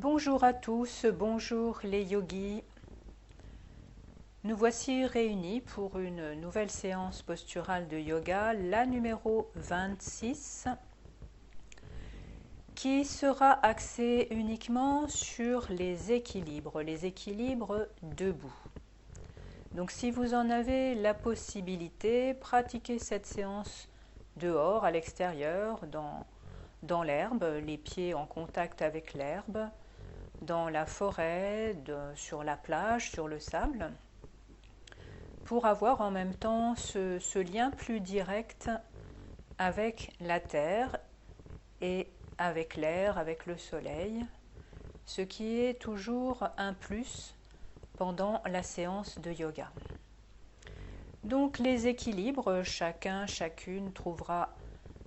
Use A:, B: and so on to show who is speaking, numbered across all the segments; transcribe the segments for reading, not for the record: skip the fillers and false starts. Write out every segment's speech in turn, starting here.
A: Bonjour à tous, bonjour les yogis. Nous voici réunis pour une nouvelle séance posturale de yoga, la numéro 26, qui sera axée uniquement sur les équilibres debout. Donc si vous en avez la possibilité, pratiquez cette séance dehors, à l'extérieur, dans l'herbe, les pieds en contact avec l'herbe, dans la forêt, sur la plage, sur le sable, pour avoir en même temps ce lien plus direct avec la terre et avec l'air, avec le soleil, ce qui est toujours un plus pendant la séance de yoga. Donc les équilibres, chacune trouvera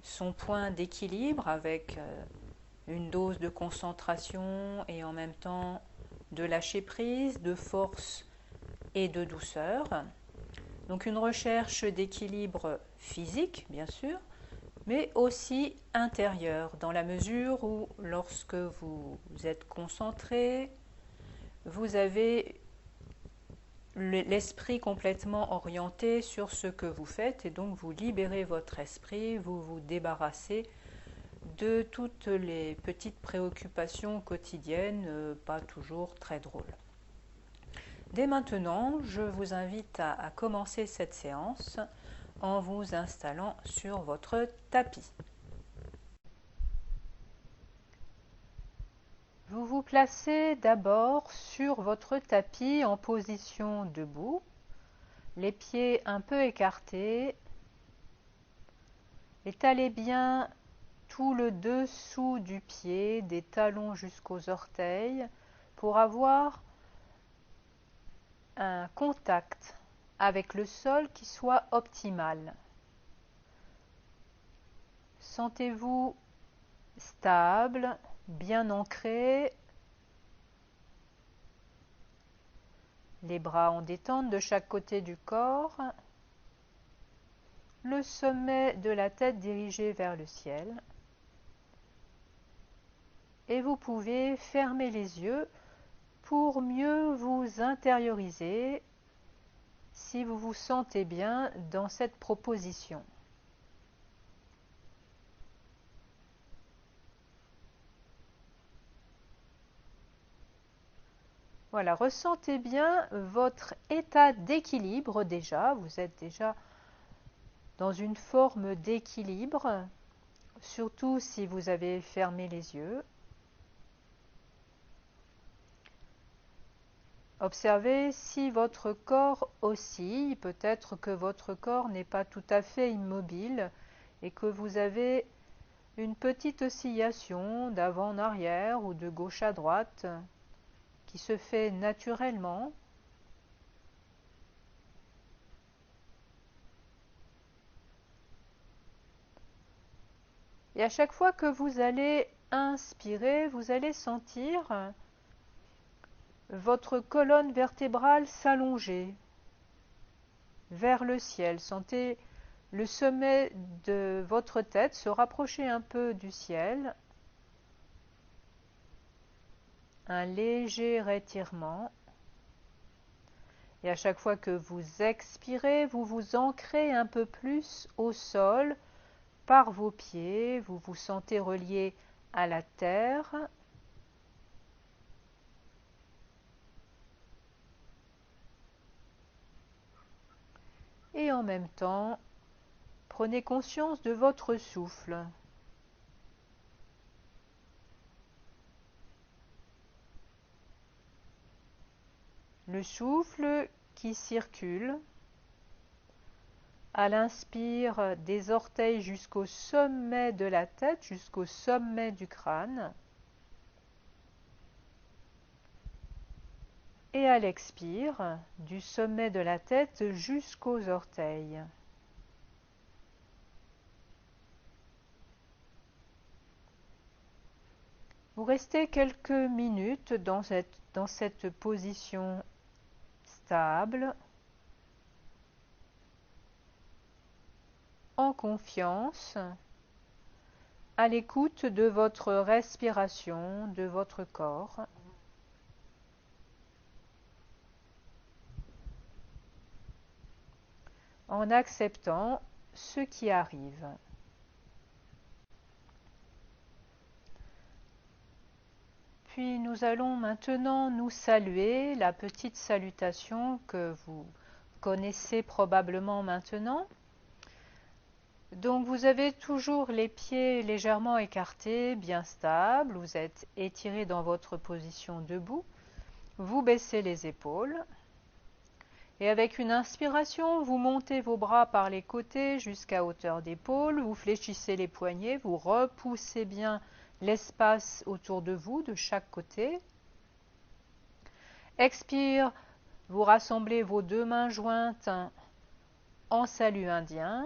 A: son point d'équilibre avec une dose de concentration et en même temps de lâcher prise, de force et de douceur. Donc une recherche d'équilibre physique, bien sûr, mais aussi intérieur, dans la mesure où lorsque vous êtes concentré, vous avez l'esprit complètement orienté sur ce que vous faites et donc vous libérez votre esprit, vous vous débarrassez de toutes les petites préoccupations quotidiennes, pas toujours très drôles. Dès maintenant, je vous invite à commencer cette séance en vous installant sur votre tapis. Vous vous placez d'abord sur votre tapis en position debout, les pieds un peu écartés. Étalez bien tout le dessous du pied, des talons jusqu'aux orteils, pour avoir un contact avec le sol qui soit optimal. Sentez-vous stable, bien ancré, les bras en détente de chaque côté du corps, le sommet de la tête dirigé vers le ciel. Et vous pouvez fermer les yeux pour mieux vous intérioriser si vous vous sentez bien dans cette proposition. Voilà, ressentez bien votre état d'équilibre déjà. Vous êtes déjà dans une forme d'équilibre, surtout si vous avez fermé les yeux. Observez si votre corps oscille, peut-être que votre corps n'est pas tout à fait immobile et que vous avez une petite oscillation d'avant en arrière ou de gauche à droite qui se fait naturellement. Et à chaque fois que vous allez inspirer, vous allez sentir votre colonne vertébrale s'allonger vers le ciel. Sentez le sommet de votre tête se rapprocher un peu du ciel. Un léger étirement. Et à chaque fois que vous expirez, vous vous ancrez un peu plus au sol par vos pieds. Vous vous sentez relié à la terre. Et en même temps, prenez conscience de votre souffle. Le souffle qui circule à l'inspire des orteils jusqu'au sommet de la tête, jusqu'au sommet du crâne. Et à l'expire, du sommet de la tête jusqu'aux orteils. Vous restez quelques minutes dans cette position stable, en confiance, à l'écoute de votre respiration, de votre corps. En acceptant ce qui arrive. Puis nous allons maintenant nous saluer, la petite salutation que vous connaissez probablement maintenant. Donc vous avez toujours les pieds légèrement écartés, bien stables, vous êtes étiré dans votre position debout, vous baissez les épaules et avec une inspiration, vous montez vos bras par les côtés jusqu'à hauteur d'épaule, vous fléchissez les poignets, vous repoussez bien l'espace autour de vous de chaque côté. Expire, vous rassemblez vos deux mains jointes en salut indien.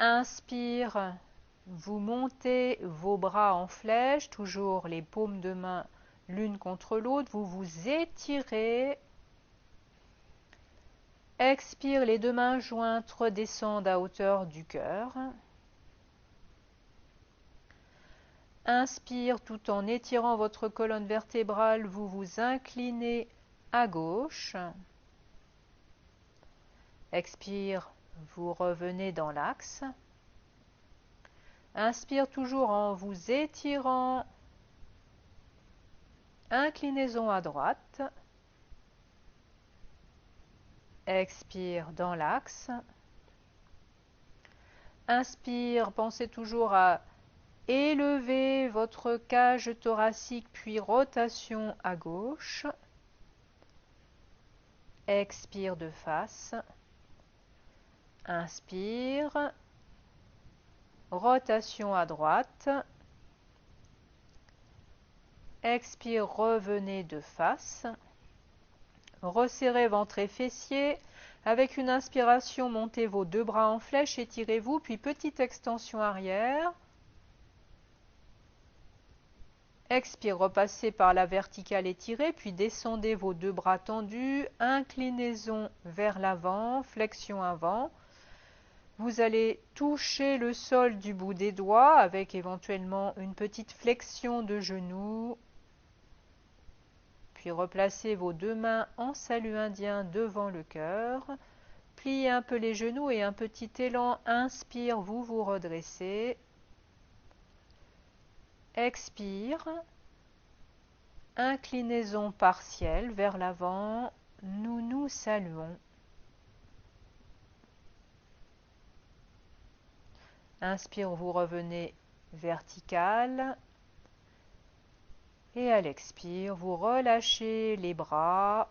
A: Inspire, vous montez vos bras en flèche, toujours les paumes de main l'une contre l'autre, vous vous étirez. Expire, les deux mains jointes redescendent à hauteur du cœur. Inspire, tout en étirant votre colonne vertébrale, vous vous inclinez à gauche. Expire, vous revenez dans l'axe. Inspire toujours en vous étirant. Inclinaison à droite. Expire dans l'axe. Inspire, pensez toujours à élever votre cage thoracique, puis rotation à gauche. Expire de face. Inspire. Rotation à droite. Expire, revenez de face. Resserrez ventre et fessiers. Avec une inspiration, montez vos deux bras en flèche, étirez-vous, puis petite extension arrière. Expire, repassez par la verticale étirée, puis descendez vos deux bras tendus, inclinaison vers l'avant, flexion avant. Vous allez toucher le sol du bout des doigts avec éventuellement une petite flexion de genoux. Puis replacez vos deux mains en salut indien devant le cœur. Pliez un peu les genoux et un petit élan. Inspire, vous vous redressez. Expire. Inclinaison partielle vers l'avant. Nous nous saluons. Inspire, vous revenez vertical. Et à l'expire, vous relâchez les bras,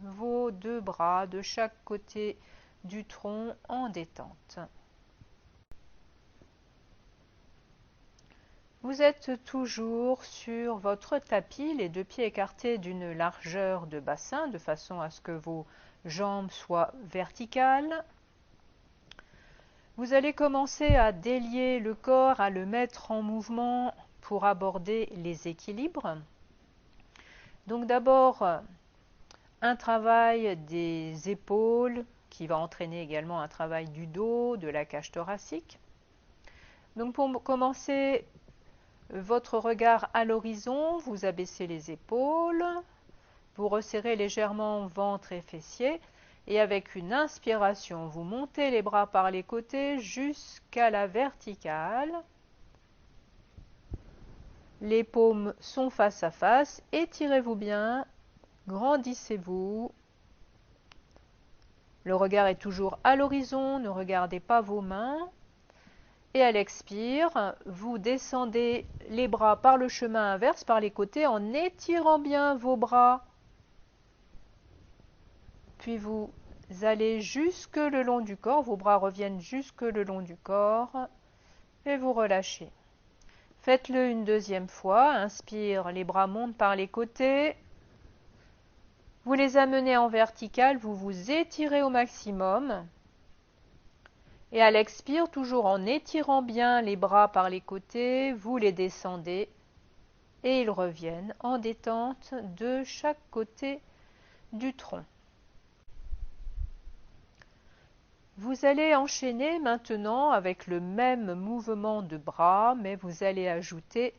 A: vos deux bras de chaque côté du tronc en détente. Vous êtes toujours sur votre tapis, les deux pieds écartés d'une largeur de bassin, de façon à ce que vos jambes soient verticales. Vous allez commencer à délier le corps, à le mettre en mouvement pour aborder les équilibres. Donc d'abord, un travail des épaules qui va entraîner également un travail du dos, de la cage thoracique. Donc pour commencer, votre regard à l'horizon, vous abaissez les épaules, vous resserrez légèrement ventre et fessiers et avec une inspiration, vous montez les bras par les côtés jusqu'à la verticale. Les paumes sont face à face, étirez-vous bien, grandissez-vous. Le regard est toujours à l'horizon, ne regardez pas vos mains. Et à l'expire, vous descendez les bras par le chemin inverse, par les côtés, en étirant bien vos bras. Puis vous allez jusque le long du corps, vos bras reviennent jusque le long du corps, et vous relâchez. Faites-le une deuxième fois. Inspire, les bras montent par les côtés. Vous les amenez en vertical, vous vous étirez au maximum. Et à l'expire, toujours en étirant bien les bras par les côtés, vous les descendez et ils reviennent en détente de chaque côté du tronc. Vous allez enchaîner maintenant avec le même mouvement de bras, mais vous allez ajouter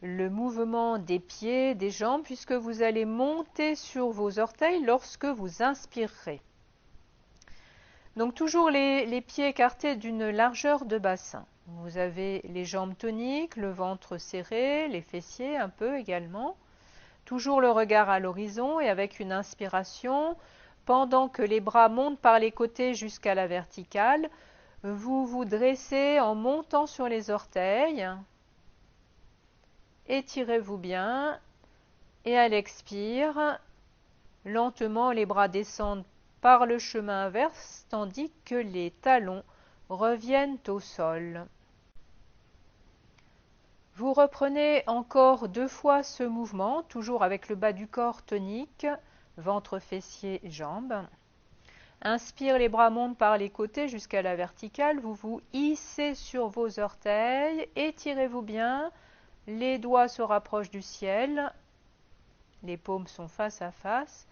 A: le mouvement des pieds, des jambes, puisque vous allez monter sur vos orteils lorsque vous inspirerez. Donc toujours les pieds écartés d'une largeur de bassin. Vous avez les jambes toniques, le ventre serré, les fessiers un peu également. Toujours le regard à l'horizon et avec une inspiration, pendant que les bras montent par les côtés jusqu'à la verticale, vous vous dressez en montant sur les orteils. Étirez-vous bien et à l'expire, lentement les bras descendent par le chemin inverse tandis que les talons reviennent au sol. Vous reprenez encore 2 fois ce mouvement, toujours avec le bas du corps tonique, ventre, fessiers, jambes. Inspire, les bras montent par les côtés jusqu'à la verticale. Vous vous hissez sur vos orteils. Étirez-vous bien. Les doigts se rapprochent du ciel. Les paumes sont face à face.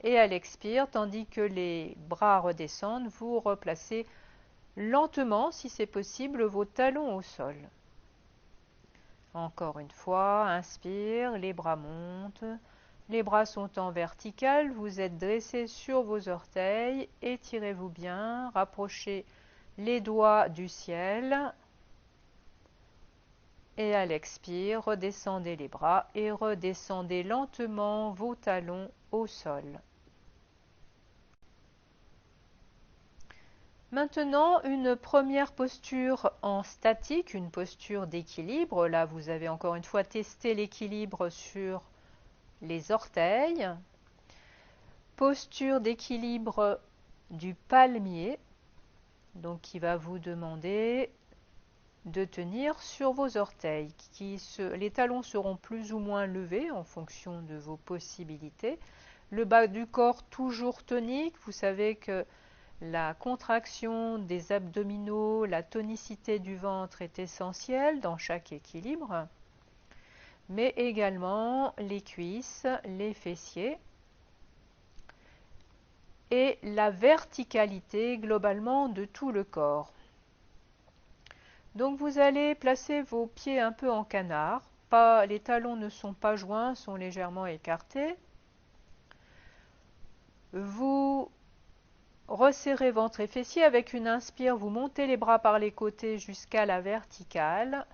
A: Et à l'expire, tandis que les bras redescendent, vous replacez lentement, si c'est possible, vos talons au sol. Encore une fois, inspire, les bras montent. Les bras sont en verticale, vous êtes dressé sur vos orteils, étirez-vous bien, rapprochez les doigts du ciel. Et à l'expire, redescendez les bras et redescendez lentement vos talons au sol. Maintenant, une première posture en statique, une posture d'équilibre. Là, vous avez encore une fois testé l'équilibre sur les orteils. Posture d'équilibre du palmier, donc qui va vous demander de tenir sur vos orteils. Les talons seront plus ou moins levés en fonction de vos possibilités. Le bas du corps toujours tonique. Vous savez que la contraction des abdominaux, la tonicité du ventre est essentielle dans chaque équilibre, mais également les cuisses, les fessiers et la verticalité globalement de tout le corps. Donc vous allez placer vos pieds un peu en canard. Les talons ne sont pas joints, sont légèrement écartés. Vous resserrez ventre et fessiers. Avec une inspire, vous montez les bras par les côtés jusqu'à la verticale.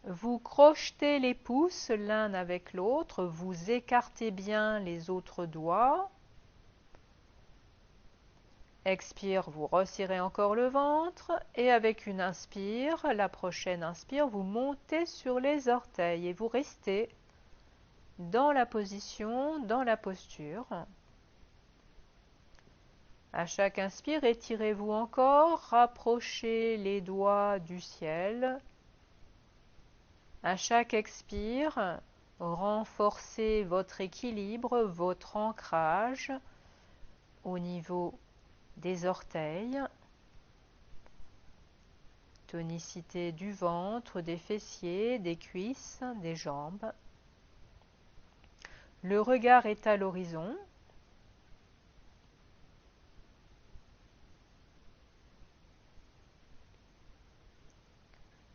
A: Vous crochetez les pouces l'un avec l'autre. Vous écartez bien les autres doigts. Expire, vous resserrez encore le ventre. Et avec une inspire, la prochaine inspire, vous montez sur les orteils. Et vous restez dans la position, dans la posture. À chaque inspire, étirez-vous encore, rapprochez les doigts du ciel. À chaque expire, renforcez votre équilibre, votre ancrage au niveau des orteils, tonicité du ventre, des fessiers, des cuisses, des jambes. Le regard est à l'horizon.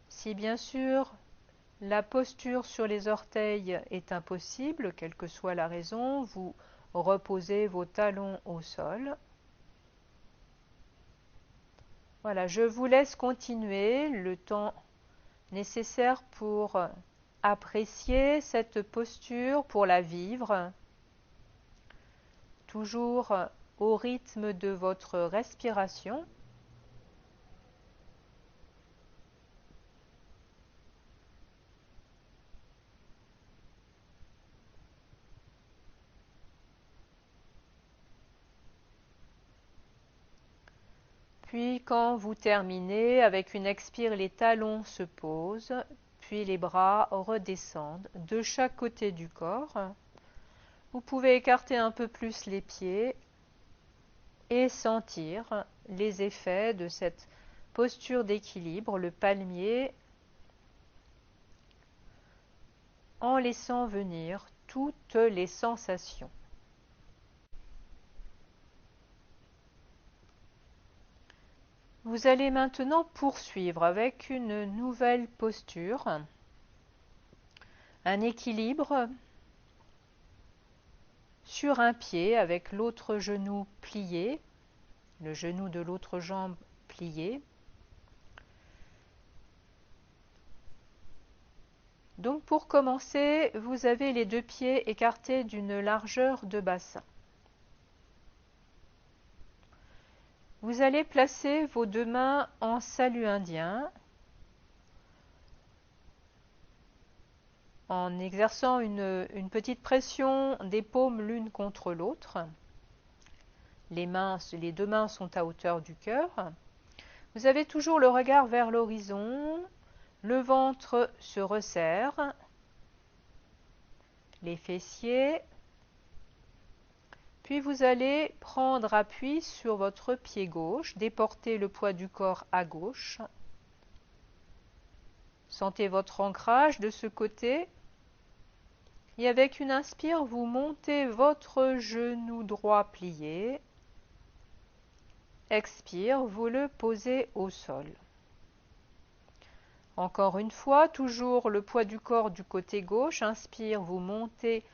A: Si bien sûr la posture sur les orteils est impossible, quelle que soit la raison, vous reposez vos talons au sol. Voilà, je vous laisse continuer le temps nécessaire pour apprécier cette posture, pour la vivre, toujours au rythme de votre respiration. Puis quand vous terminez, avec une expire, les talons se posent, puis les bras redescendent de chaque côté du corps. Vous pouvez écarter un peu plus les pieds et sentir les effets de cette posture d'équilibre, le palmier, en laissant venir toutes les sensations. Vous allez maintenant poursuivre avec une nouvelle posture, un équilibre sur un pied avec l'autre genou plié, le genou de l'autre jambe plié. Donc pour commencer, vous avez les deux pieds écartés d'une largeur de bassin. Vous allez placer vos deux mains en salut indien en exerçant une petite pression des paumes l'une contre l'autre. Les deux mains sont à hauteur du cœur. Vous avez toujours le regard vers l'horizon, le ventre se resserre, les fessiers. Puis vous allez prendre appui sur votre pied gauche, déporter le poids du corps à gauche. Sentez votre ancrage de ce côté. Et avec une inspire, vous montez votre genou droit plié. Expire, vous le posez au sol. Encore une fois, toujours le poids du corps du côté gauche. Inspire, vous montez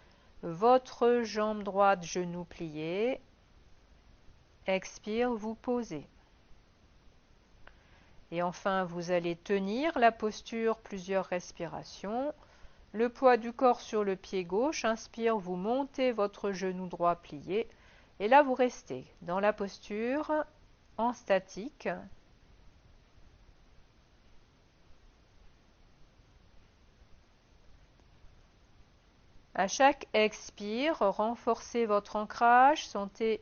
A: votre jambe droite, genou plié. Expire, vous posez. Et enfin, vous allez tenir la posture plusieurs respirations. Le poids du corps sur le pied gauche. Inspire, vous montez votre genou droit plié. Et là, vous restez dans la posture en statique. À chaque expire, renforcez votre ancrage, sentez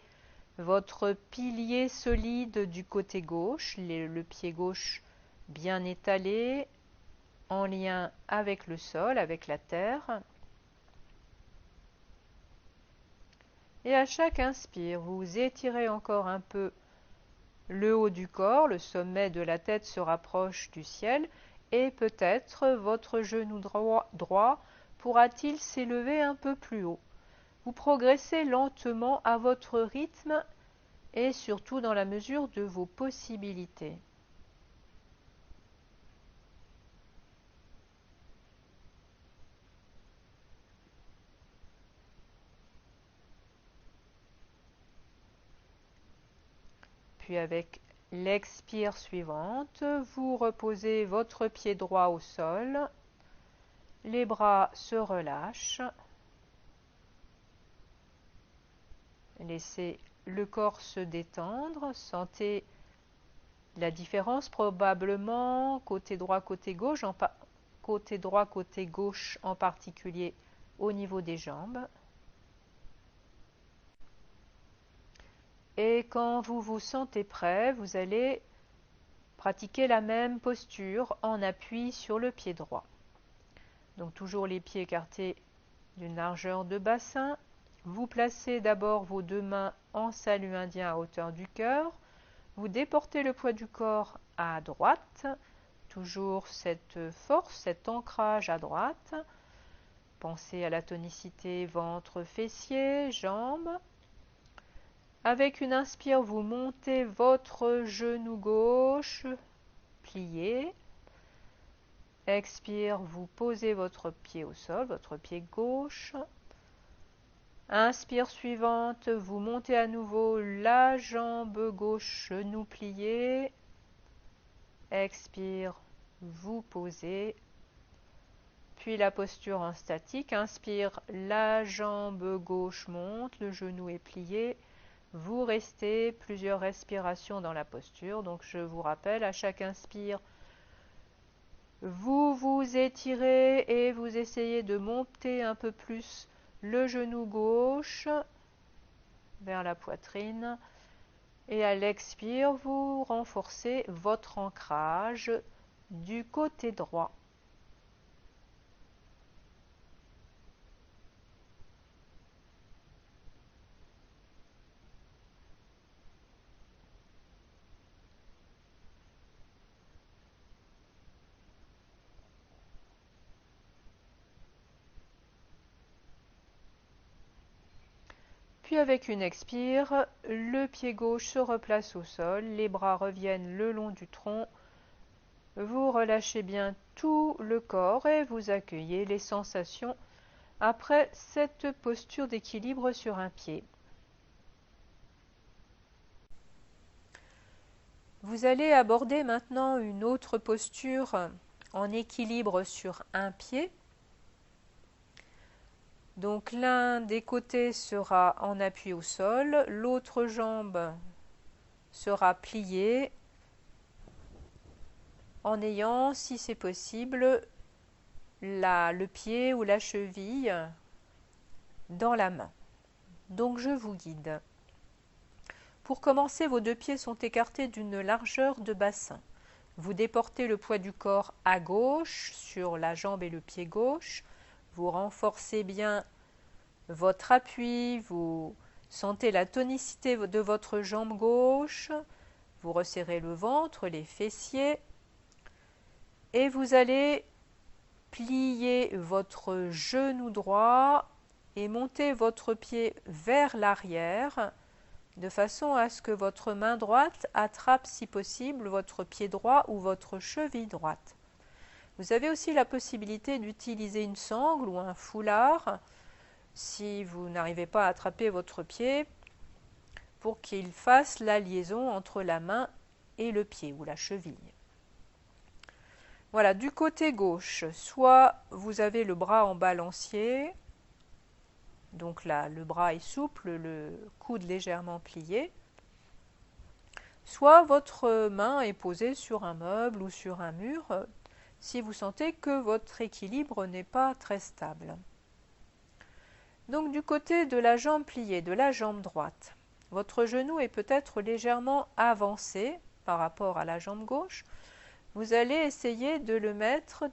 A: votre pilier solide du côté gauche, le pied gauche bien étalé, en lien avec le sol, avec la terre. Et à chaque inspire, vous étirez encore un peu le haut du corps, le sommet de la tête se rapproche du ciel, et peut-être votre genou droit pourra-t-il s'élever un peu plus haut. Vous progressez lentement à votre rythme et surtout dans la mesure de vos possibilités. Puis avec l'expire suivante, vous reposez votre pied droit au sol, les bras se relâchent, laissez le corps se détendre, sentez la différence probablement côté droit, côté gauche, côté gauche en particulier au niveau des jambes. Et quand vous vous sentez prêt, vous allez pratiquer la même posture en appui sur le pied droit. Donc toujours les pieds écartés d'une largeur de bassin. Vous placez d'abord vos deux mains en salut indien à hauteur du cœur. Vous déportez le poids du corps à droite. Toujours cette force, cet ancrage à droite. Pensez à la tonicité ventre, fessiers, jambes. Avec une inspire, vous montez votre genou gauche, plié. Expire, vous posez votre pied au sol, votre pied gauche. Inspire suivante, vous montez à nouveau la jambe gauche, genou plié. Expire, vous posez. Puis la posture en statique. Inspire, la jambe gauche monte, le genou est plié. Vous restez plusieurs respirations dans la posture. Donc je vous rappelle, à chaque inspire, vous vous étirez et vous essayez de monter un peu plus le genou gauche vers la poitrine. Et à l'expire, vous renforcez votre ancrage du côté droit. Puis avec une expire, le pied gauche se replace au sol, les bras reviennent le long du tronc. Vous relâchez bien tout le corps et vous accueillez les sensations après cette posture d'équilibre sur un pied. Vous allez aborder maintenant une autre posture en équilibre sur un pied. Donc l'un des côtés sera en appui au sol, l'autre jambe sera pliée en ayant, si c'est possible, le pied ou la cheville dans la main. Donc je vous guide. Pour commencer, vos deux pieds sont écartés d'une largeur de bassin. Vous déportez le poids du corps à gauche sur la jambe et le pied gauche. Vous renforcez bien votre appui, vous sentez la tonicité de votre jambe gauche, vous resserrez le ventre, les fessiers et vous allez plier votre genou droit et monter votre pied vers l'arrière de façon à ce que votre main droite attrape si possible votre pied droit ou votre cheville droite. Vous avez aussi la possibilité d'utiliser une sangle ou un foulard si vous n'arrivez pas à attraper votre pied pour qu'il fasse la liaison entre la main et le pied ou la cheville. Voilà, du côté gauche, soit vous avez le bras en balancier, donc là le bras est souple, le coude légèrement plié, soit votre main est posée sur un meuble ou sur un mur si vous sentez que votre équilibre n'est pas très stable. Donc du côté de la jambe pliée, de la jambe droite, votre genou est peut-être légèrement avancé par rapport à la jambe gauche. Vous allez essayer de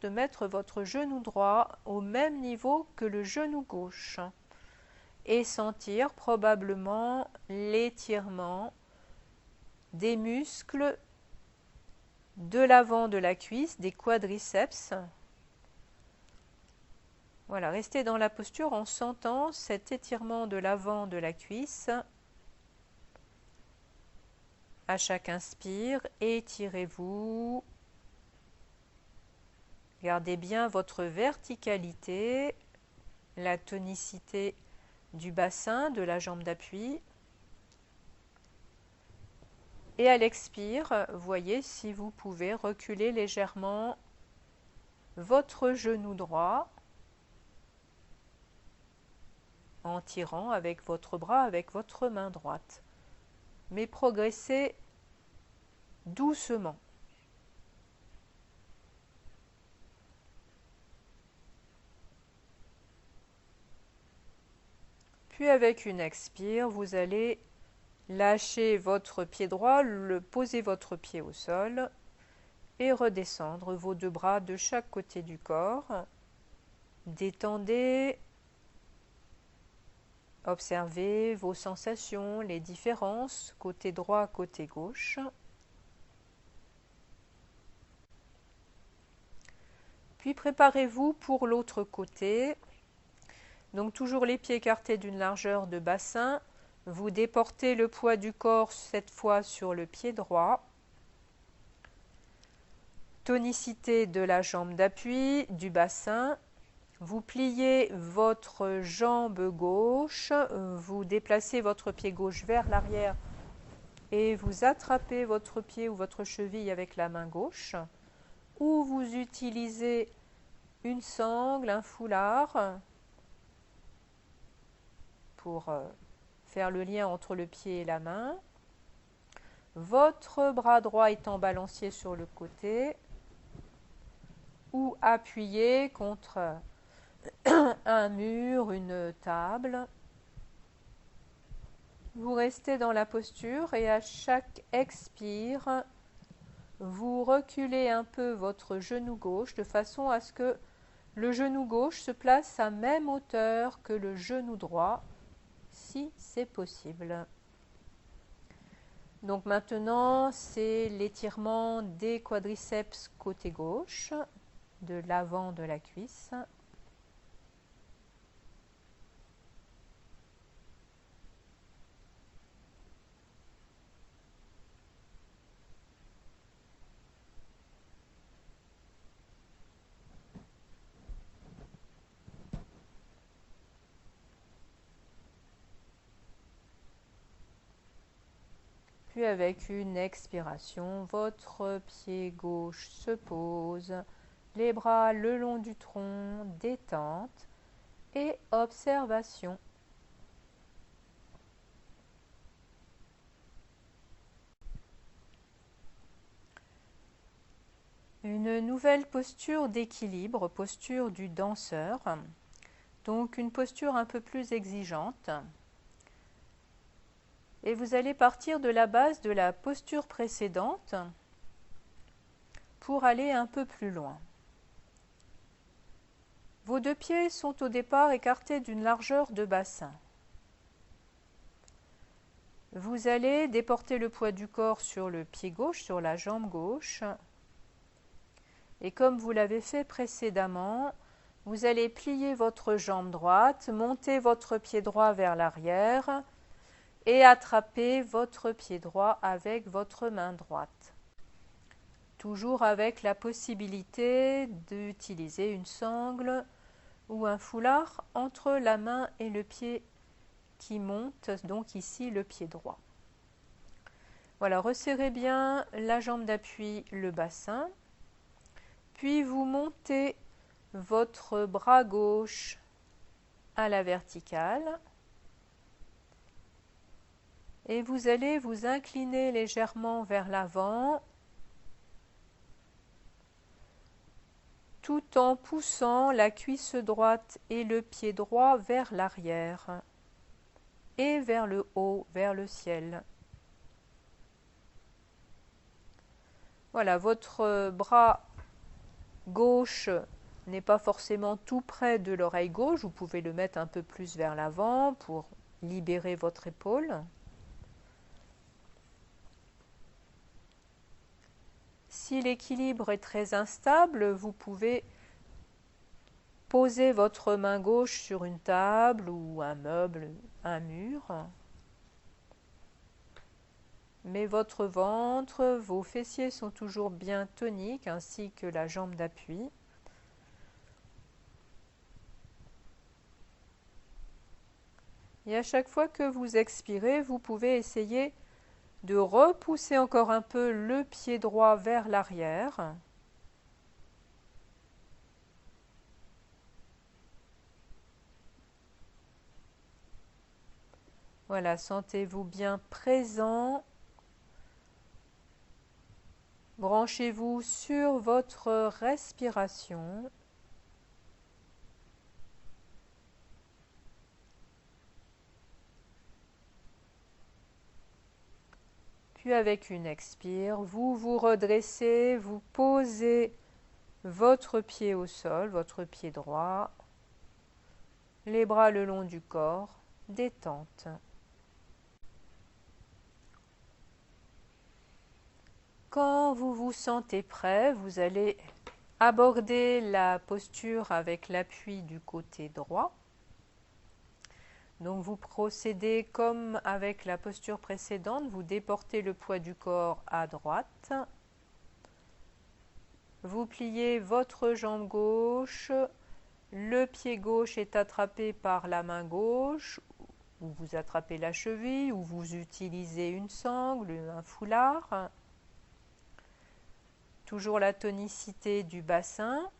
A: mettre votre genou droit au même niveau que le genou gauche et sentir probablement l'étirement des muscles de l'avant de la cuisse, des quadriceps. Voilà, restez dans la posture en sentant cet étirement de l'avant de la cuisse. À chaque inspire, étirez-vous. Gardez bien votre verticalité, la tonicité du bassin, de la jambe d'appui. Et à l'expire, voyez si vous pouvez reculer légèrement votre genou droit en tirant avec votre bras, avec votre main droite. Mais progressez doucement. Puis avec une expire, vous allez lâcher votre pied droit, poser votre pied au sol et redescendre vos deux bras de chaque côté du corps. Détendez, observez vos sensations, les différences côté droit, côté gauche. Puis préparez-vous pour l'autre côté. Donc toujours les pieds écartés d'une largeur de bassin. Vous déportez le poids du corps cette fois sur le pied droit. Tonicité de la jambe d'appui, du bassin. Vous pliez votre jambe gauche, vous déplacez votre pied gauche vers l'arrière et vous attrapez votre pied ou votre cheville avec la main gauche. Ou vous utilisez une sangle, un foulard pour faire le lien entre le pied et la main. Votre bras droit est en balancier sur le côté ou appuyé contre un mur, une table. Vous restez dans la posture et à chaque expire, vous reculez un peu votre genou gauche de façon à ce que le genou gauche se place à même hauteur que le genou droit, si c'est possible. Donc maintenant, c'est l'étirement des quadriceps côté gauche, de l'avant de la cuisse. Puis avec une expiration, votre pied gauche se pose, les bras le long du tronc, détente et observation. Une nouvelle posture d'équilibre, posture du danseur, donc une posture un peu plus exigeante. Et vous allez partir de la base de la posture précédente pour aller un peu plus loin. Vos deux pieds sont au départ écartés d'une largeur de bassin. Vous allez déporter le poids du corps sur le pied gauche, sur la jambe gauche. Et comme vous l'avez fait précédemment, vous allez plier votre jambe droite, monter votre pied droit vers l'arrière et attraper votre pied droit avec votre main droite. Toujours avec la possibilité d'utiliser une sangle ou un foulard entre la main et le pied qui monte, donc ici le pied droit. Voilà, resserrez bien la jambe d'appui, le bassin, puis vous montez votre bras gauche à la verticale et vous allez vous incliner légèrement vers l'avant tout en poussant la cuisse droite et le pied droit vers l'arrière et vers le haut, vers le ciel. Voilà, votre bras gauche n'est pas forcément tout près de l'oreille gauche, vous pouvez le mettre un peu plus vers l'avant pour libérer votre épaule. Si l'équilibre est très instable, vous pouvez poser votre main gauche sur une table ou un meuble, un mur. Mais votre ventre, vos fessiers sont toujours bien toniques ainsi que la jambe d'appui. Et à chaque fois que vous expirez, vous pouvez essayer de repousser encore un peu le pied droit vers l'arrière. Voilà, sentez-vous bien présent. Branchez-vous sur votre respiration. Puis avec une expire, vous vous redressez, vous posez votre pied au sol, votre pied droit, les bras le long du corps, détente. Quand vous vous sentez prêt, vous allez aborder la posture avec l'appui du côté droit. Donc vous procédez comme avec la posture précédente, vous déportez le poids du corps à droite. Vous pliez votre jambe gauche, le pied gauche est attrapé par la main gauche, ou vous attrapez la cheville, ou vous utilisez une sangle, un foulard. Toujours la tonicité du bassin.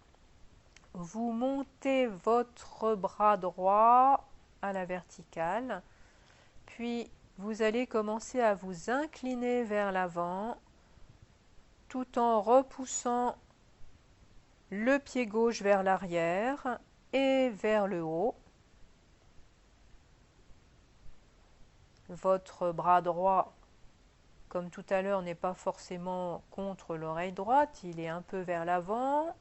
A: Vous montez votre bras droit à la verticale, puis vous allez commencer à vous incliner vers l'avant tout en repoussant le pied gauche vers l'arrière et vers le haut. Votre bras droit, comme tout à l'heure, n'est pas forcément contre l'oreille droite, il est un peu vers l'avant.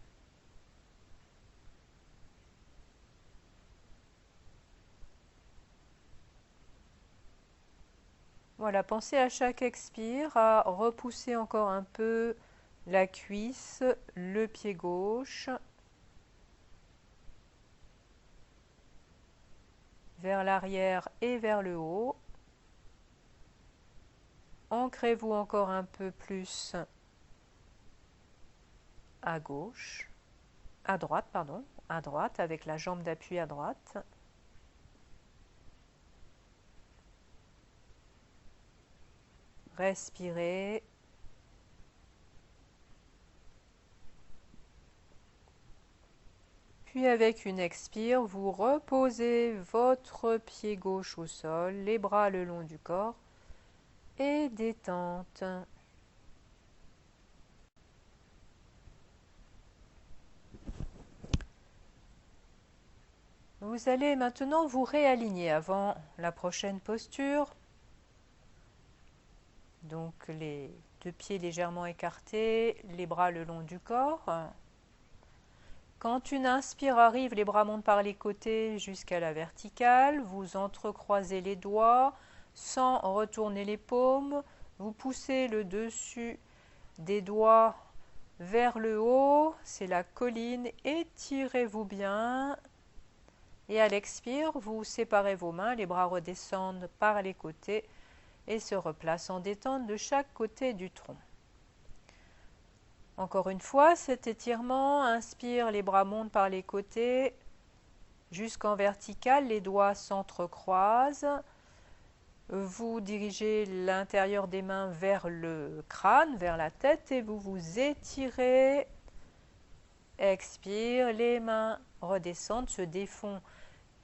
A: Voilà, pensez à chaque expire à repousser encore un peu la cuisse, le pied gauche vers l'arrière et vers le haut. Ancrez-vous encore un peu plus à gauche, à droite, pardon, à droite avec la jambe d'appui à droite. respirez. Puis avec une expire, vous reposez votre pied gauche au sol, les bras le long du corps et détente. Vous allez maintenant vous réaligner avant la prochaine posture. Donc les deux pieds légèrement écartés, les bras le long du corps. Quand une inspire arrive, les bras montent par les côtés jusqu'à la verticale. Vous entrecroisez les doigts sans retourner les paumes. Vous poussez le dessus des doigts vers le haut. C'est la colline. Étirez-vous bien. Et à l'expire, vous séparez vos mains. Les bras redescendent par les côtés et se replacent en détente de chaque côté du tronc. Encore une fois, cet étirement, inspire, les bras montent par les côtés jusqu'en vertical, les doigts s'entrecroisent. Vous dirigez l'intérieur des mains vers le crâne, vers la tête et vous vous étirez. Expire, les mains redescendent, se défont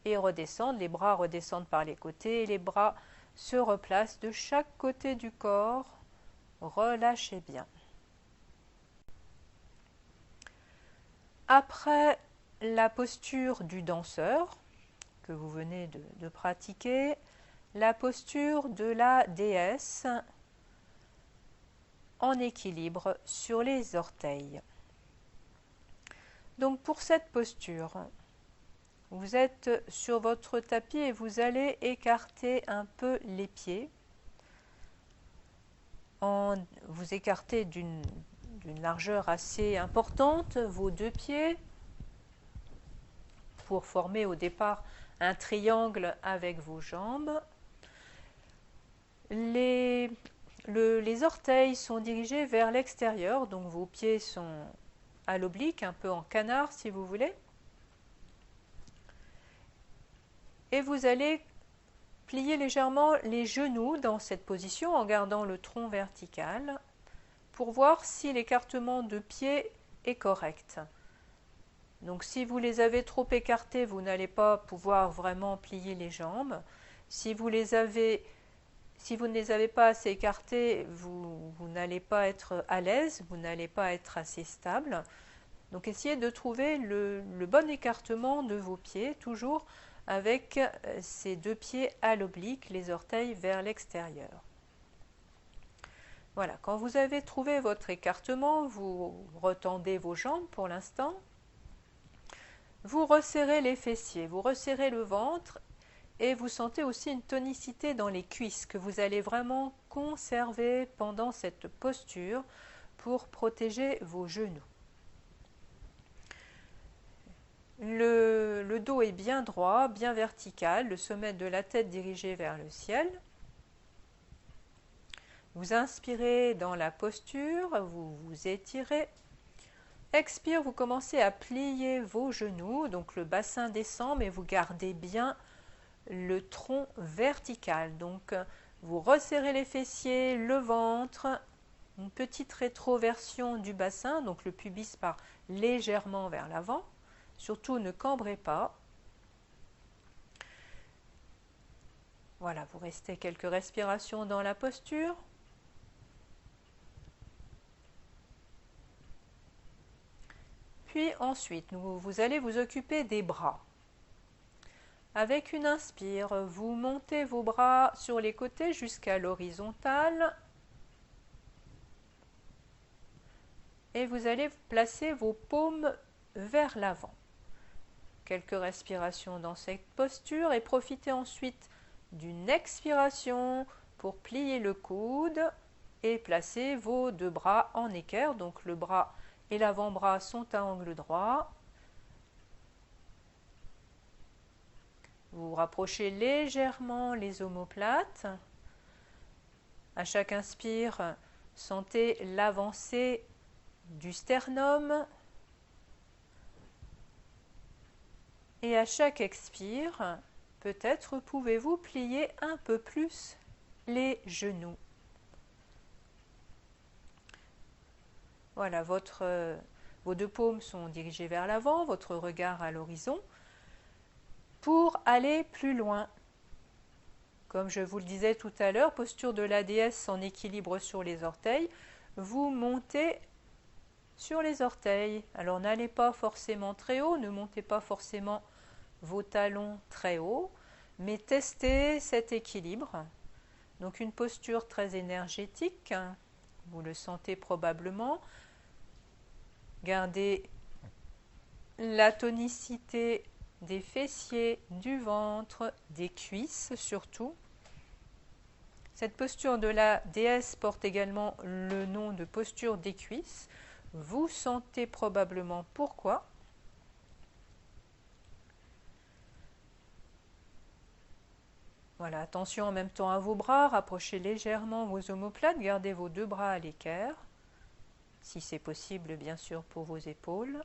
A: et redescendent. Les bras redescendent par les côtés et les bras se replacent de chaque côté du corps. Relâchez bien. Après la posture du danseur que vous venez de pratiquer, la posture de la déesse en équilibre sur les orteils. Donc pour cette posture, vous êtes sur votre tapis et vous allez écarter un peu les pieds. Vous écartez d'une largeur assez importante vos deux pieds pour former au départ un triangle avec vos jambes. Les orteils sont dirigés vers l'extérieur, donc vos pieds sont à l'oblique, un peu en canard si vous voulez. Et vous allez plier légèrement les genoux dans cette position en gardant le tronc vertical pour voir si l'écartement de pied est correct. Donc si vous les avez trop écartés, vous n'allez pas pouvoir vraiment plier les jambes. Si vous ne les avez pas assez écartés, vous n'allez pas être à l'aise, vous n'allez pas être assez stable. Donc essayez de trouver le bon écartement de vos pieds, toujours avec ces deux pieds à l'oblique, les orteils vers l'extérieur. Voilà, quand vous avez trouvé votre écartement, vous retendez vos jambes pour l'instant. Vous resserrez les fessiers, vous resserrez le ventre et vous sentez aussi une tonicité dans les cuisses que vous allez vraiment conserver pendant cette posture pour protéger vos genoux. Le dos est bien droit, bien vertical, le sommet de la tête dirigé vers le ciel. Vous inspirez dans la posture, vous vous étirez. Expire, vous commencez à plier vos genoux, donc le bassin descend, mais vous gardez bien le tronc vertical. Donc vous resserrez les fessiers, le ventre, une petite rétroversion du bassin, donc le pubis part légèrement vers l'avant. Surtout ne cambrez pas. Voilà, vous restez quelques respirations dans la posture. Puis ensuite, vous allez vous occuper des bras. Avec une inspire, vous montez vos bras sur les côtés jusqu'à l'horizontale. Et vous allez placer vos paumes vers l'avant. Quelques respirations dans cette posture et profitez ensuite d'une expiration pour plier le coude et placer vos deux bras en équerre. Donc le bras et l'avant-bras sont à angle droit. Vous rapprochez légèrement les omoplates. À chaque inspire, sentez l'avancée du sternum. Et à chaque expire, peut-être pouvez-vous plier un peu plus les genoux. Voilà, vos deux paumes sont dirigées vers l'avant, votre regard à l'horizon, pour aller plus loin. Comme je vous le disais tout à l'heure, posture de la déesse en équilibre sur les orteils, vous montez sur les orteils. Alors n'allez pas forcément très haut, ne montez pas forcément vos talons très haut, mais testez cet équilibre. Donc une posture très énergétique, vous le sentez probablement. Gardez la tonicité des fessiers, du ventre, des cuisses surtout. Cette posture de la déesse porte également le nom de posture des cuisses. Vous sentez probablement pourquoi. Voilà, attention en même temps à vos bras, rapprochez légèrement vos omoplates, gardez vos deux bras à l'équerre, si c'est possible bien sûr pour vos épaules.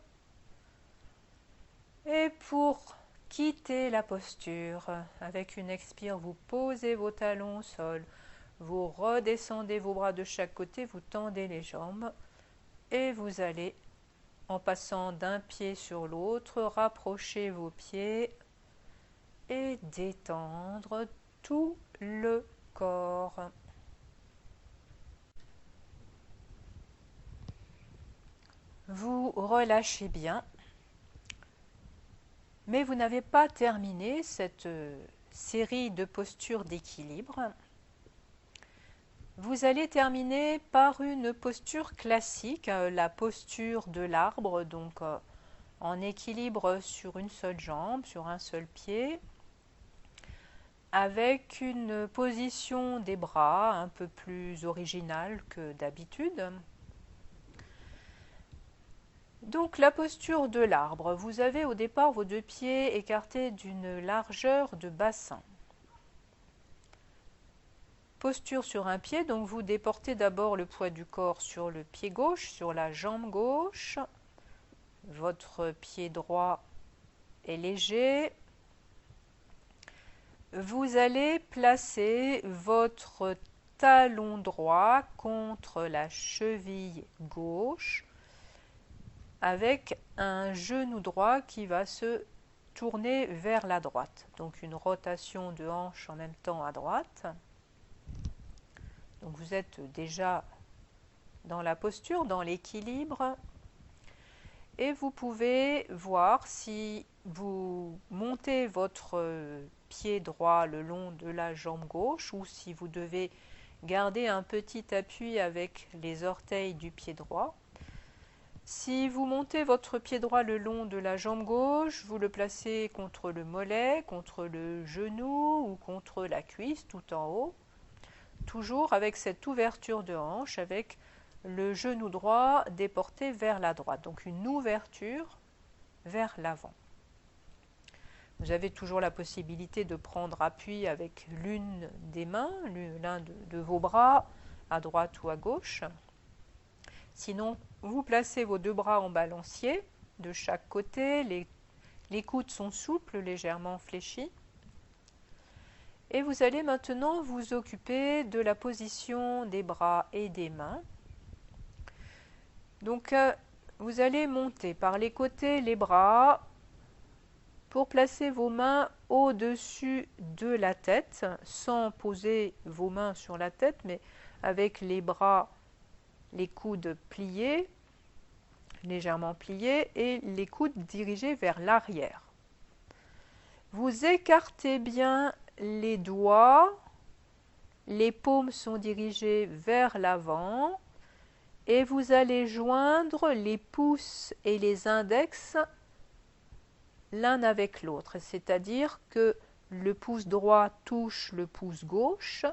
A: Et pour quitter la posture, avec une expire, vous posez vos talons au sol, vous redescendez vos bras de chaque côté, vous tendez les jambes et vous allez, en passant d'un pied sur l'autre, rapprocher vos pieds et détendre tout le corps. Vous relâchez bien, mais vous n'avez pas terminé cette série de postures d'équilibre. Vous allez terminer par une posture classique, la posture de l'arbre, donc en équilibre sur une seule jambe, sur un seul pied, avec une position des bras un peu plus originale que d'habitude. Donc la posture de l'arbre, vous avez au départ vos deux pieds écartés d'une largeur de bassin. Posture sur un pied, donc vous déportez d'abord le poids du corps sur le pied gauche, sur la jambe gauche. Votre pied droit est léger. Vous allez placer votre talon droit contre la cheville gauche avec un genou droit qui va se tourner vers la droite. Donc une rotation de hanche en même temps à droite. Donc vous êtes déjà dans la posture, dans l'équilibre. Et vous pouvez voir si vous montez votre pied droit le long de la jambe gauche ou si vous devez garder un petit appui avec les orteils du pied droit. Si vous montez votre pied droit le long de la jambe gauche, vous le placez contre le mollet, contre le genou ou contre la cuisse tout en haut. Toujours avec cette ouverture de hanche, avec le genou droit déporté vers la droite. Donc une ouverture vers l'avant. Vous avez toujours la possibilité de prendre appui avec l'une des mains, l'un de vos bras, à droite ou à gauche. Sinon, vous placez vos deux bras en balancier de chaque côté. Les coudes sont souples, légèrement fléchis. Et vous allez maintenant vous occuper de la position des bras et des mains. Donc, vous allez monter par les côtés les bras pour placer vos mains au-dessus de la tête, sans poser vos mains sur la tête, mais avec les bras, les coudes pliés, légèrement pliés, et les coudes dirigés vers l'arrière. Vous écartez bien les doigts, les paumes sont dirigées vers l'avant, et vous allez joindre les pouces et les index l'un avec l'autre, c'est-à-dire que le pouce droit touche le pouce gauche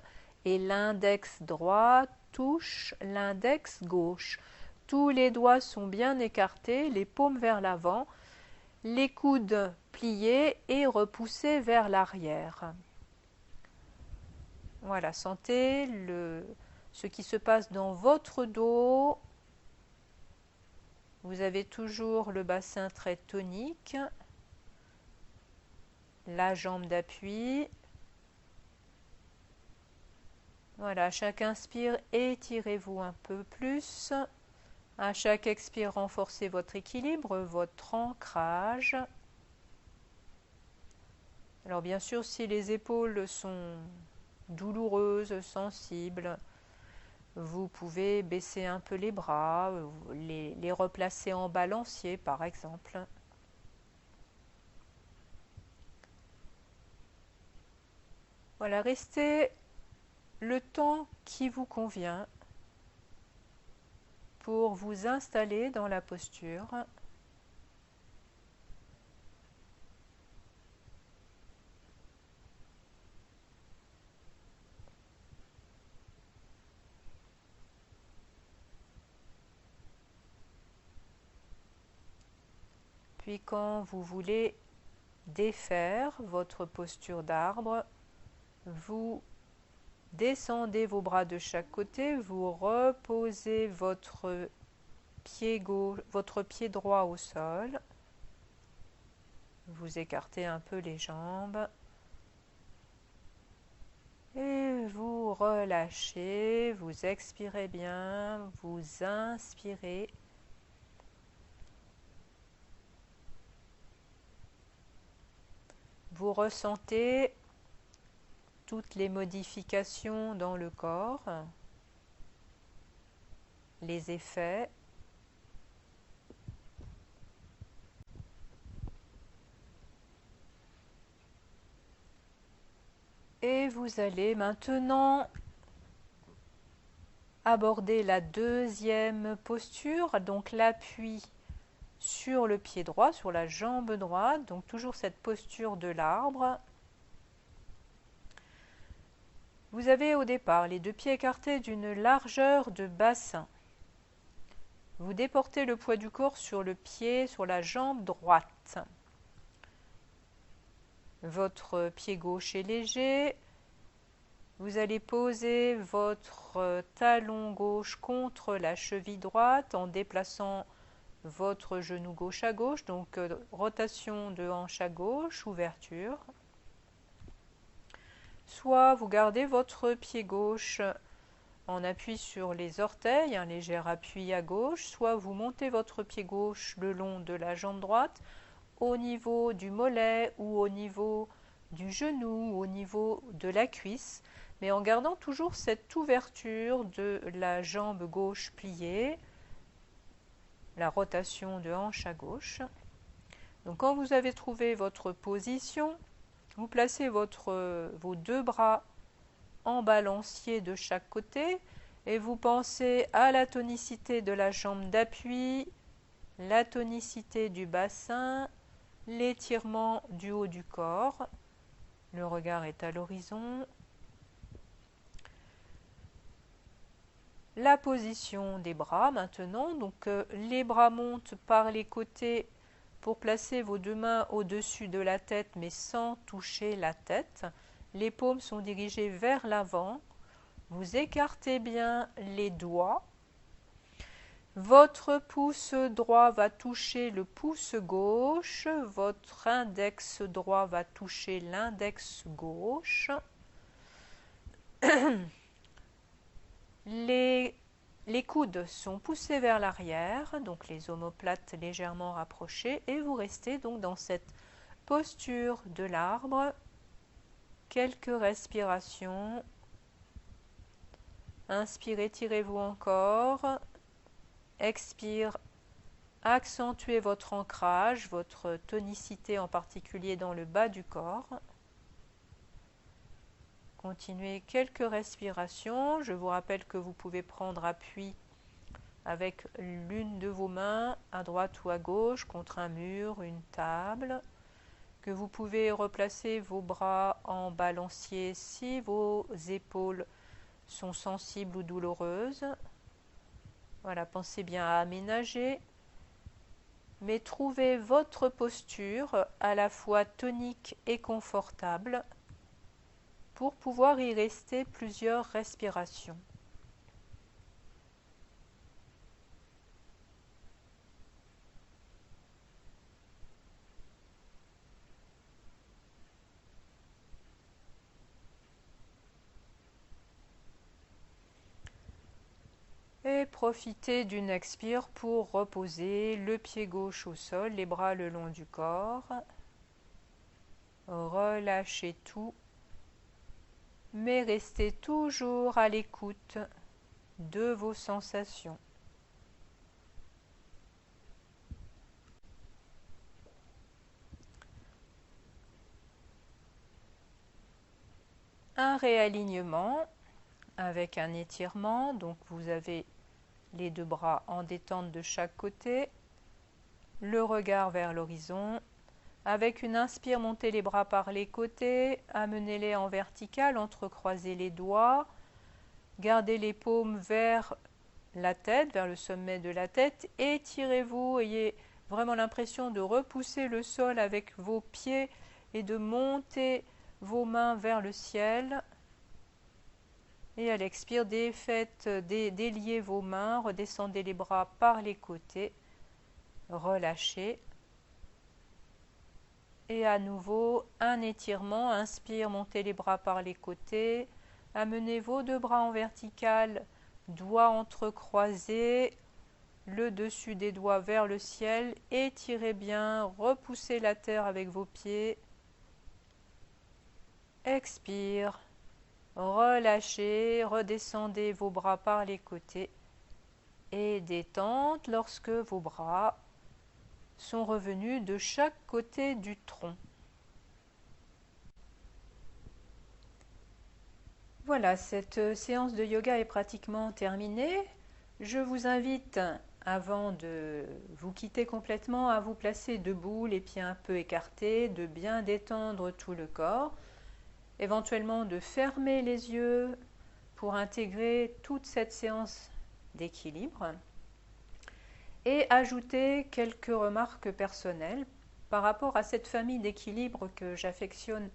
A: et l'index droit touche l'index gauche. Tous les doigts sont bien écartés, les paumes vers l'avant, les coudes pliés et repoussés vers l'arrière. Voilà, sentez ce qui se passe dans votre dos. Vous avez toujours le bassin très tonique, la jambe d'appui. Voilà, chaque inspire, étirez-vous un peu plus. À chaque expire, renforcez votre équilibre, votre ancrage. Alors bien sûr, si les épaules sont douloureuses, sensibles, vous pouvez baisser un peu les bras, les replacer en balancier par exemple. Voilà, restez le temps qui vous convient pour vous installer dans la posture. Puis quand vous voulez défaire votre posture d'arbre, vous descendez vos bras de chaque côté, vous reposez votre pied gauche, votre pied droit au sol. Vous écartez un peu les jambes. Et vous relâchez, vous expirez bien, vous inspirez. Vous ressentez toutes les modifications dans le corps, les effets. Et vous allez maintenant aborder la deuxième posture, donc l'appui sur le pied droit, sur la jambe droite, donc toujours cette posture de l'arbre. Vous avez au départ les deux pieds écartés d'une largeur de bassin. Vous déportez le poids du corps sur le pied, sur la jambe droite. Votre pied gauche est léger. Vous allez poser votre talon gauche contre la cheville droite en déplaçant votre genou gauche à gauche, donc rotation de hanche à gauche, ouverture. Soit vous gardez votre pied gauche en appui sur les orteils, un léger appui à gauche, soit vous montez votre pied gauche le long de la jambe droite au niveau du mollet ou au niveau du genou ou au niveau de la cuisse, mais en gardant toujours cette ouverture de la jambe gauche pliée, la rotation de hanche à gauche. Donc quand vous avez trouvé votre position, vous placez vos deux bras en balancier de chaque côté et vous pensez à la tonicité de la jambe d'appui, la tonicité du bassin, l'étirement du haut du corps. Le regard est à l'horizon. La position des bras maintenant, donc les bras montent par les côtés pour placer vos deux mains au-dessus de la tête mais sans toucher la tête. Les paumes sont dirigées vers l'avant. Vous écartez bien les doigts. Votre pouce droit va toucher le pouce gauche. Votre index droit va toucher l'index gauche. Les coudes sont poussés vers l'arrière, donc les omoplates légèrement rapprochées, et vous restez donc dans cette posture de l'arbre. Quelques respirations. Inspirez, tirez-vous encore. Expire, accentuez votre ancrage, votre tonicité en particulier dans le bas du corps. Continuez quelques respirations. Je vous rappelle que vous pouvez prendre appui avec l'une de vos mains à droite ou à gauche contre un mur, une table, que vous pouvez replacer vos bras en balancier si vos épaules sont sensibles ou douloureuses. Voilà, pensez bien à aménager, mais trouvez votre posture à la fois tonique et confortable pour pouvoir y rester plusieurs respirations. Et profitez d'une expire pour reposer le pied gauche au sol, les bras le long du corps. Relâchez tout, mais restez toujours à l'écoute de vos sensations. Un réalignement avec un étirement, donc vous avez les deux bras en détente de chaque côté, le regard vers l'horizon. Avec une inspire, montez les bras par les côtés, amenez-les en vertical, entrecroisez les doigts, gardez les paumes vers la tête, vers le sommet de la tête, étirez-vous, ayez vraiment l'impression de repousser le sol avec vos pieds et de monter vos mains vers le ciel. Et à l'expire, déliez vos mains, redescendez les bras par les côtés, relâchez. Et à nouveau, un étirement. Inspire, montez les bras par les côtés. Amenez vos deux bras en vertical, doigts entrecroisés, le dessus des doigts vers le ciel. Étirez bien, repoussez la terre avec vos pieds. Expire, relâchez, redescendez vos bras par les côtés. Et détente lorsque vos bras sont revenus de chaque côté du tronc. Voilà, cette séance de yoga est pratiquement terminée. Je vous invite, avant de vous quitter complètement, à vous placer debout, les pieds un peu écartés, de bien détendre tout le corps, éventuellement de fermer les yeux pour intégrer toute cette séance d'équilibre. Et ajouter quelques remarques personnelles par rapport à cette famille d'équilibre que j'affectionne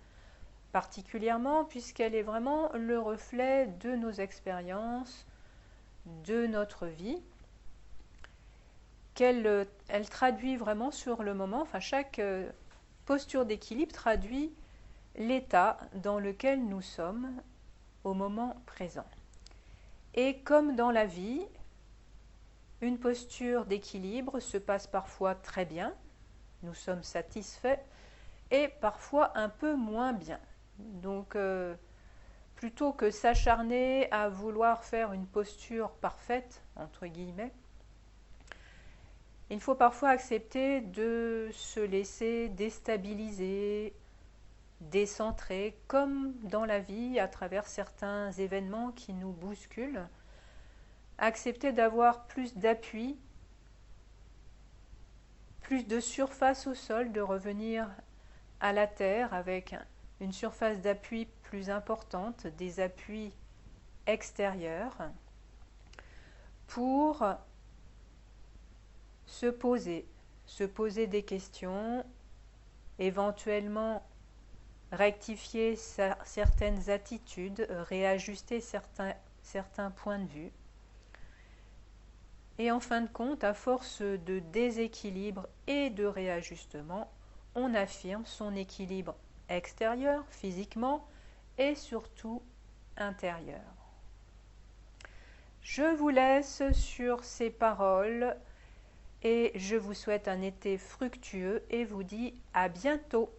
A: particulièrement puisqu'elle est vraiment le reflet de nos expériences, de notre vie, qu'elle traduit vraiment sur le moment, enfin chaque posture d'équilibre traduit l'état dans lequel nous sommes au moment présent. Et comme dans la vie, une posture d'équilibre se passe parfois très bien, nous sommes satisfaits, et parfois un peu moins bien. Donc, plutôt que s'acharner à vouloir faire une posture parfaite, entre guillemets, il faut parfois accepter de se laisser déstabiliser, décentrer, comme dans la vie, à travers certains événements qui nous bousculent. Accepter d'avoir plus d'appui, plus de surface au sol, de revenir à la terre avec une surface d'appui plus importante, des appuis extérieurs, pour se poser des questions, éventuellement rectifier certaines attitudes, réajuster certains points de vue. Et en fin de compte, à force de déséquilibre et de réajustement, on affirme son équilibre extérieur, physiquement, et surtout intérieur. Je vous laisse sur ces paroles et je vous souhaite un été fructueux et vous dis à bientôt.